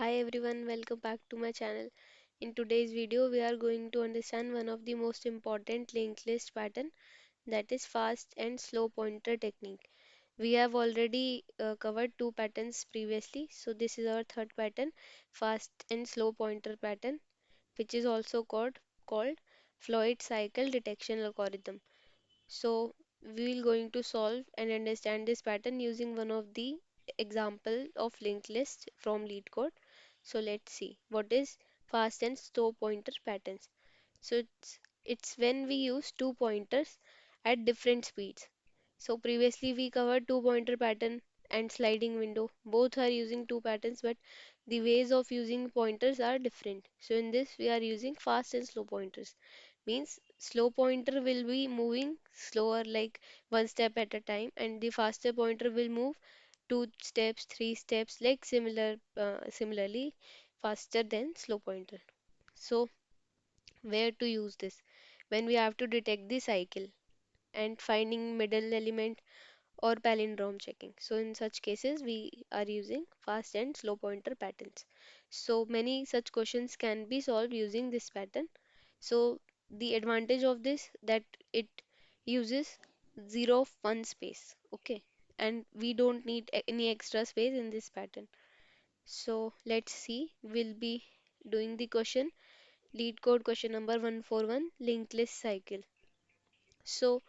Hi everyone, welcome back to my channel. In today's video, we are going to understand one of the most important linked list pattern, that is fast and slow pointer technique. We have already covered two patterns previously, so this is our third pattern, fast and slow pointer pattern, which is also called Floyd cycle detection algorithm. So we will going to solve and understand this pattern using one of the example of linked list from LeetCode. So let's see what is fast and slow pointer patterns. So it's when we use two pointers at different speeds. So previously we covered two pointer pattern and sliding window. Both are using two patterns, but the ways of using pointers are different. So in this we are using fast and slow pointers. Means slow pointer will be moving slower, like one step at a time, and the faster pointer will move two steps, three steps, like similarly faster than slow pointer. So where to use this? When we have to detect the cycle and finding middle element or palindrome checking. So in such cases, we are using fast and slow pointer patterns. So many such questions can be solved using this pattern. So the advantage of this that it uses 0 of 1 space. Okay. And we don't need any extra space in this pattern. So let's see. We'll be doing the question. Lead code question number 141, linked list cycle. So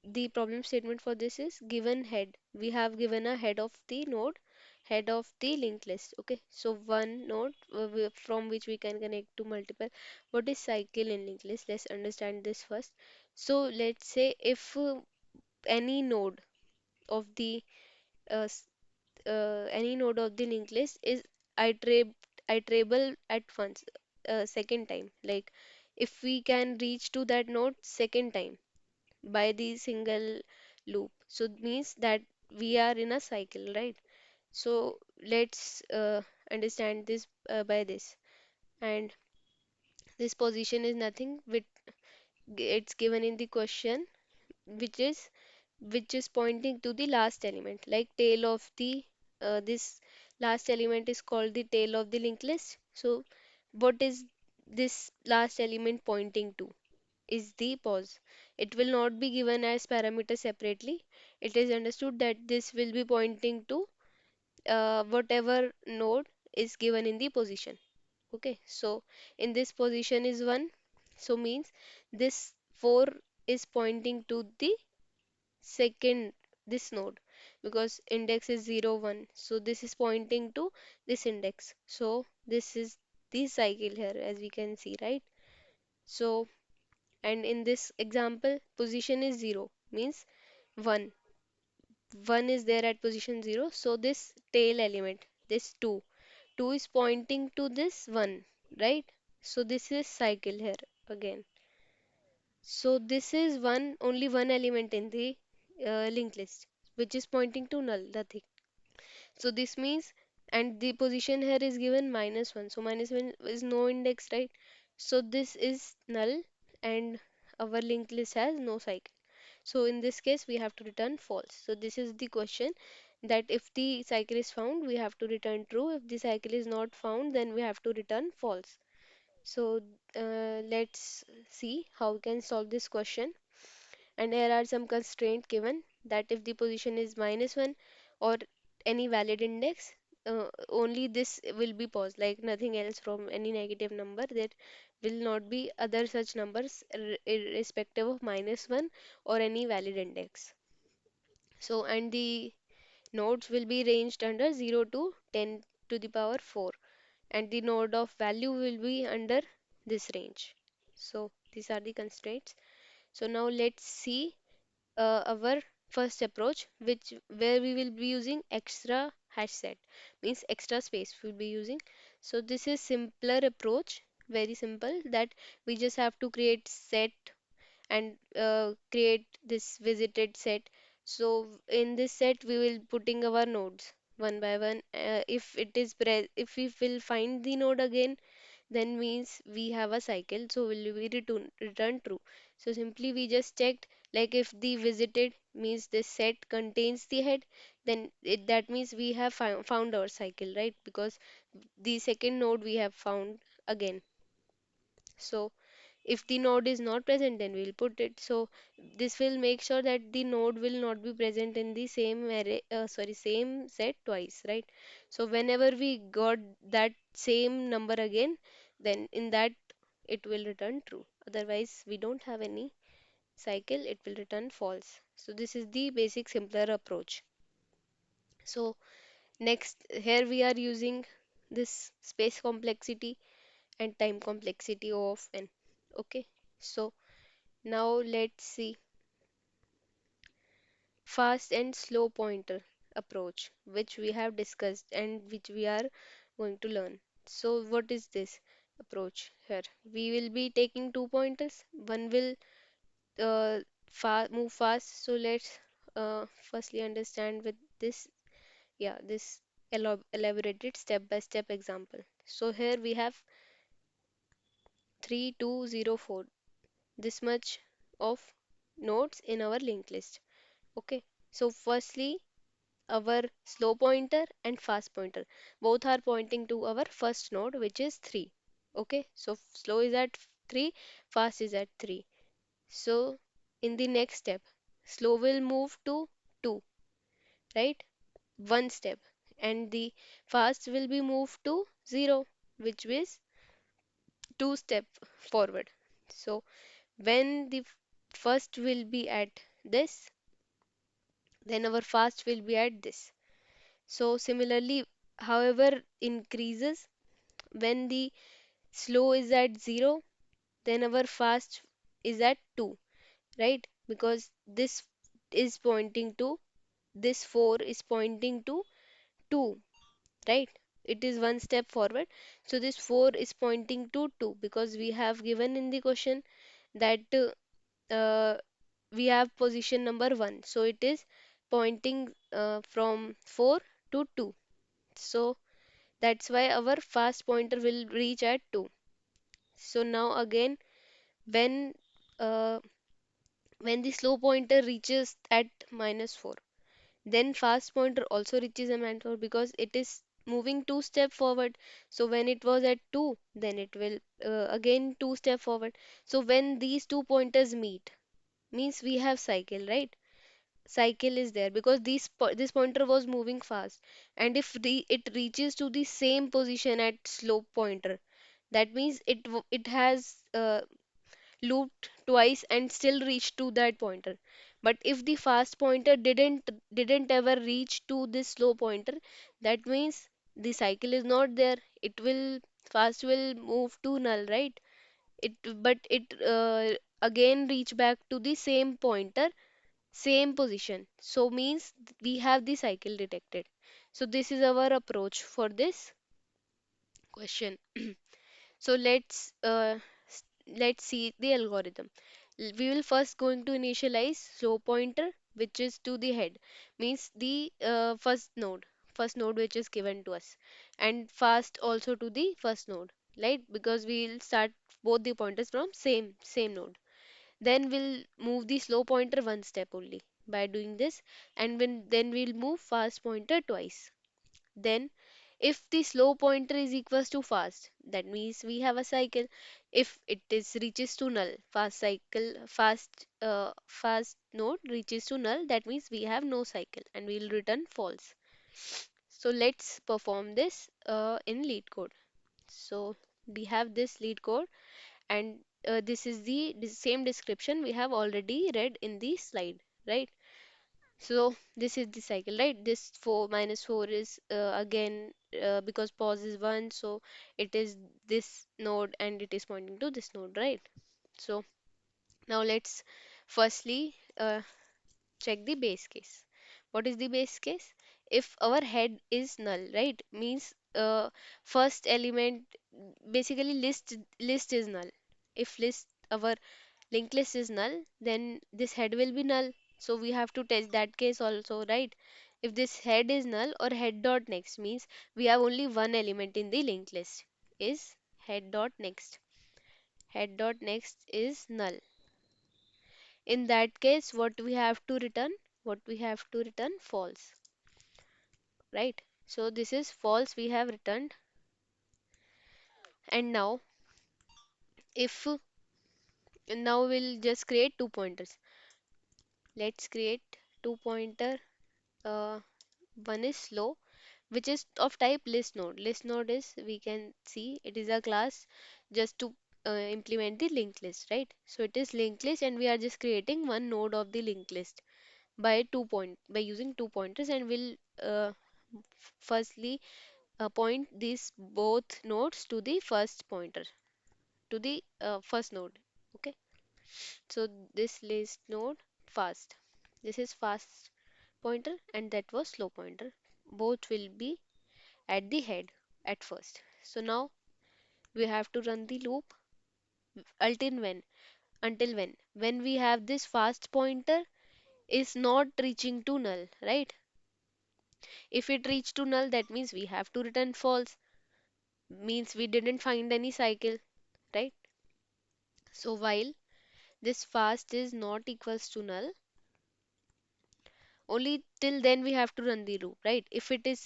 the problem statement for this is given head. We have given a head of the node, head of the linked list. Okay, so one node from which we can connect to multiple. What is cycle in linked list? Let's understand this first. So let's say if any node of the uh, s- any node of the linked list is iterab iterable at once, second time. Like if we can reach to that node second time by the single loop. So it means that we are in a cycle, right? So let's understand this by this. And this position is nothing with it's given in the question, which is pointing to the last element, like tail of the this last element is called the tail of the linked list. So what is this last element pointing to? Is the pause. It will not be given as parameter separately. It is understood that this will be pointing to whatever node is given in the position. Okay, so in this position is 1, so means this 4 is pointing to the second this node because index is 0 1, so this is pointing to this index. So this is the cycle here, as we can see, right? So and in this example position is 0 means 1 1 is there at position 0, so this tail element, this 2 is pointing to this 1, right? So this is cycle here again. So this is one only one element in the linked list which is pointing to null, nothing. So this means, and the position here is given -1. So -1 is no index, right? So this is null and our linked list has no cycle. So in this case, we have to return false. So this is the question, that if the cycle is found, we have to return true. If the cycle is not found, then we have to return false. So let's see how we can solve this question. And here are some constraints given, that if the position is -1 or any valid index, only this will be paused, like nothing else from any negative number. There will not be other such numbers irrespective of -1 or any valid index. So, and the nodes will be ranged under 0 to 10 to the power 4, and the node of value will be under this range. So, these are the constraints. So, now let's see our first approach, which where we will be using extra hash set, means extra space we'll be using. So this is simpler approach, very simple, that we just have to create set and create this visited set. So in this set we will putting our nodes one by one. If it is if we will find the node again, then means we have a cycle, so will we return true. So simply we just checked Like if the visited means this set contains the head, then that means we have found our cycle, right? Because the second node we have found again. So if the node is not present, then we'll put it. So this will make sure that the node will not be present in the same array, same set twice, right? So whenever we got that same number again, then in that it will return true. Otherwise, we don't have any cycle, it will return false. So this is the basic simpler approach. So next, here we are using this space complexity and time complexity of n. Okay, so now let's see fast and slow pointer approach, which we have discussed and which we are going to learn. So what is this approach here? We will be taking two pointers. One will move fast. So let's firstly understand with this, yeah, this elaborated step-by-step example. So here we have 3204, this much of nodes in our linked list. Okay, so firstly, our slow pointer and fast pointer both are pointing to our first node, which is 3. Okay, so slow is at 3, fast is at 3. So in the next step, slow will move to 2, right? One step, and the fast will be moved to 0, which is two step forward. So when the first will be at this, then our fast will be at this. So similarly, however increases when the slow is at 0, then our fast is at 2, right? Because this is pointing to, this 4 is pointing to 2, right? It is one step forward. So this 4 is pointing to 2 because we have given in the question that we have position number 1. So it is pointing from 4 to 2. So that's why our fast pointer will reach at 2. So now again, when uh, when the slow pointer reaches at -4, then fast pointer also reaches a -4 because it is moving two step forward. So when it was at 2, then it will again two step forward. So when these two pointers meet, means we have cycle, right? Cycle is there because this pointer was moving fast, and if it reaches to the same position at slope pointer, that means it has looped twice and still reached to that pointer. But if the fast pointer didn't ever reach to this slow pointer, that means the cycle is not there. It will fast will move to null, right? It but it again reach back to the same pointer, same position. So means we have the cycle detected. So this is our approach for this question. So let's see the algorithm. We will first going to initialize slow pointer, which is to the head, means the first node which is given to us, and fast also to the first node, right? Because we will start both the pointers from same node. Then we'll move the slow pointer one step only by doing this, and then we'll move fast pointer twice. Then if the slow pointer is equals to fast, that means we have a cycle. If it is reaches to null, fast node reaches to null, that means we have no cycle and we will return false. So let's perform this in LeetCode. So we have this LeetCode, and this is the same description we have already read in the slide, right? So this is the cycle, right? This 4 -4 is again because pause is 1, so it is this node and it is pointing to this node, right? So now let's firstly check the base case. What is the base case? If our head is null, right? Means first element, basically list is null. If list our linked list is null, then this head will be null. So we have to test that case also, right? If this head is null or head dot next means we have only one element in the linked list is head dot next. Head dot next is null. In that case, what we have to return? What we have to return? False, right? So this is false we have returned. And if now we'll just create two pointers. Let's create two pointer. Uh, One is slow, which is of type list node. List node is, we can see it is a class just to implement the linked list, right? So it is linked list, and we are just creating one node of the linked list by using two pointers, and we'll firstly point these both nodes to the first pointer, to the first node. Okay, so this list node fast, this is fast pointer, and that was slow pointer. Both will be at the head at first. So now we have to run the loop until when? Until when? When we have this fast pointer is not reaching to null, right? If it reach to null, that means we have to return false, means we didn't find any cycle, right? So while this fast is not equals to null, only till then we have to run the loop, right? If it is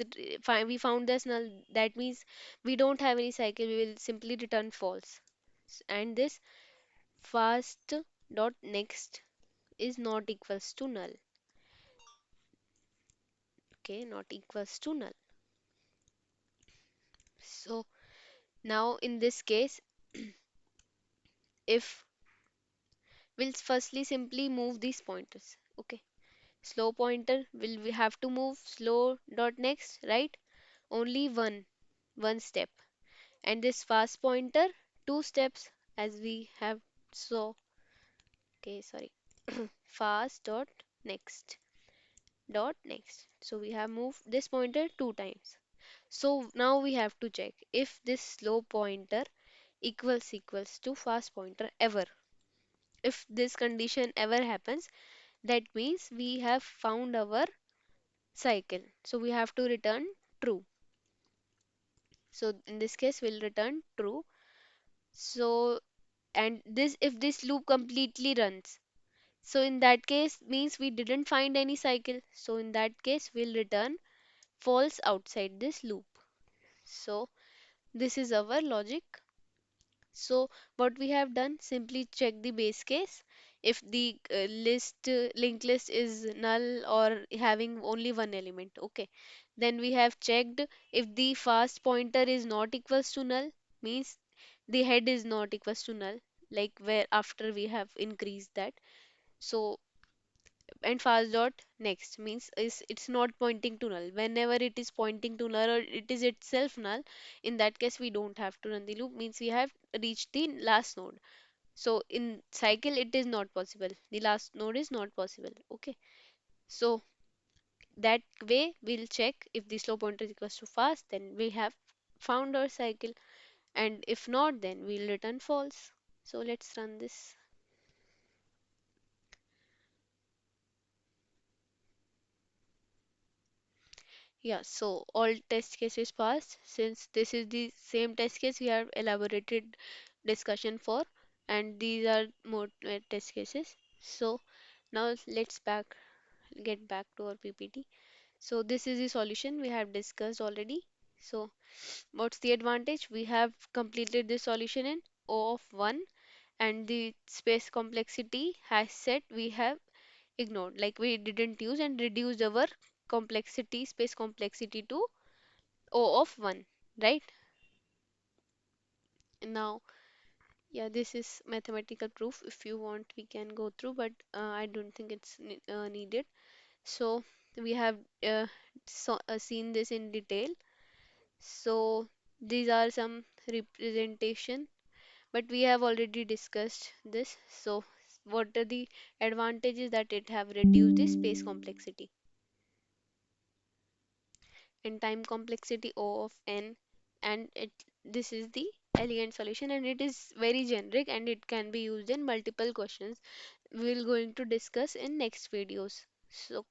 we found this null, that means we don't have any cycle, we will simply return false. And this fast dot next is not equals to null. Okay, not equals to null. So now in this case, if we'll firstly simply move these pointers. Okay, slow pointer will we have to move slow dot next, right? Only one step. And this fast pointer, two steps, as we have saw. Okay, sorry. Fast dot next. So we have moved this pointer two times. So now we have to check if this slow pointer equals to fast pointer ever. If this condition ever happens, that means we have found our cycle. So we have to return true. So in this case, we'll return true. So, and this, if this loop completely runs, so in that case means we didn't find any cycle. So in that case, we'll return false outside this loop. So this is our logic. So what we have done, simply check the base case. If the linked list is null or having only one element, okay. Then we have checked if the fast pointer is not equals to null, means the head is not equals to null, like where after we have increased that. So and fast dot next means is it's not pointing to null. Whenever it is pointing to null or it is itself null, in that case we don't have to run the loop, means we have reached the last node. So in cycle it is not possible, the last node is not possible. Okay, so that way we'll check if the slow pointer is equals to fast, then we have found our cycle, and if not, then we'll return false. So let's run this. Yeah, so all test cases passed. Since this is the same test case we have elaborated discussion for, and these are more test cases. So now let's get back to our PPT. So this is the solution we have discussed already. So what's the advantage? We have completed the solution in O of 1, and the space complexity has set we have ignored, like we didn't use, and reduced our complexity, space complexity to O of 1, right? Now, yeah, this is mathematical proof. If you want, we can go through, but I don't think it's needed. So we have seen this in detail. So these are some representation, but we have already discussed this. So what are the advantages? That it have reduced the space complexity and time complexity O of n, and this is the elegant solution, and it is very generic, and it can be used in multiple questions we'll going to discuss in next videos. So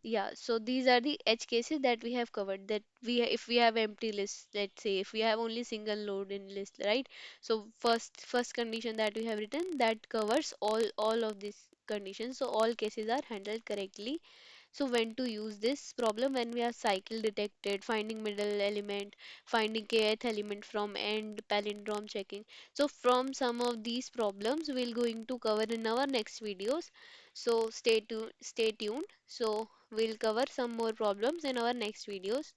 Yeah, so these are the edge cases that we have covered. That if we have empty list, let's say if we have only single node in list, right? So first condition that we have written that covers all of these conditions. So all cases are handled correctly. So when to use this problem? When we have cycle detected, finding middle element, finding kth element from end, palindrome checking. So from some of these problems we'll going to cover in our next videos. So stay tuned. So we'll cover some more problems in our next videos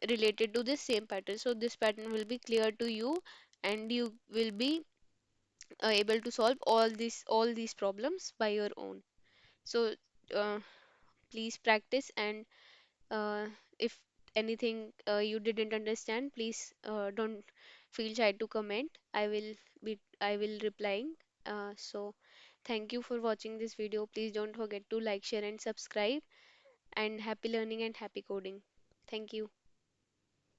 related to this same pattern. So this pattern will be clear to you and you will be able to solve all these problems by your own. So uh, please practice, and uh, if anything you didn't understand, please don't feel shy to comment. I will replying. So thank you for watching this video. Please don't forget to like, share, and subscribe. And happy learning and happy coding. Thank you.